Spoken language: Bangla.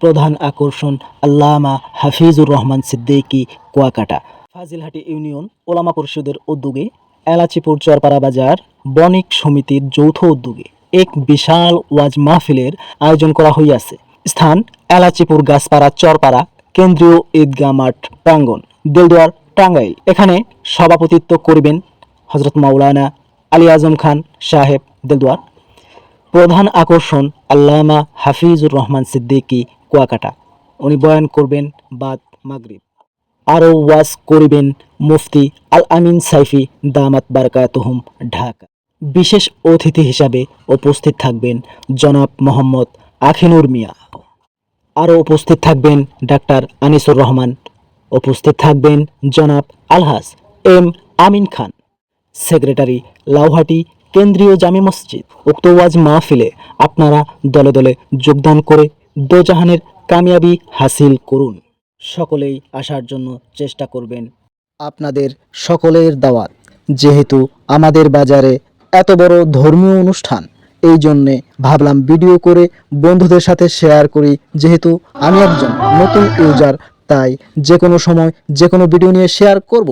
প্রধান আকর্ষণ আল্লামা হাফিজুর রহমান সিদ্দিকী কুয়াকাটা। ফাজিলহাটি ইউনিয়ন ওলামা পরিষদের উদ্যোগে এলাচিপুর চরপাড়া বাজার বণিক সমিতির যৌথ উদ্যোগে এক বিশাল ওয়াজ মাহফিলের আয়োজন করা হইয়াছে। স্থান এলাচিপুর গাছপাড়া চরপাড়া কেন্দ্রীয় ঈদগাহ মাঠ প্রাঙ্গণ, দেলদুয়ার, টাঙ্গাইল। এখানে সভাপতিত্ব করিবেন হযরত মাওলানা আলী আজম খান সাহেব, দেলদুয়ার। প্রধান আকর্ষণ আল্লামা হাফিজুর রহমান সিদ্দিকী কুয়াকাটা। উনি বয়ান করবেন বাদ মাগরিব। আরও ওয়াজ করিবেন মুফতি আল আমিন সাইফি দামাত বারাকাতুহুম, ঢাকা। বিশেষ অতিথি হিসাবে উপস্থিত থাকবেন জনাব মোহাম্মদ আখিনুর মিয়া। আরও উপস্থিত থাকবেন ডাক্তার আনিসুর রহমান। উপস্থিত থাকবেন জনাব আলহাজ এম আমিন খান, সেক্রেটারি, লাউহাটি কেন্দ্রীয় জামে মসজিদ। উক্ত ওয়াজ মাহফিলে আপনারা দলে দলে যোগদান করে দোজাহানের কামিয়াবি হাসিল করুন। সকলেই আসার জন্য চেষ্টা করবেন। আপনাদের সকলের দাওয়াত। যেহেতু আমাদের বাজারে এত বড় ধর্মীয় অনুষ্ঠান, এই জন্যে ভাবলাম ভিডিও করে বন্ধুদের সাথে শেয়ার করি। যেহেতু আমি একজন নতুন ইউজার, তাই যে কোনো সময় যে কোনো ভিডিও নিয়ে শেয়ার করব।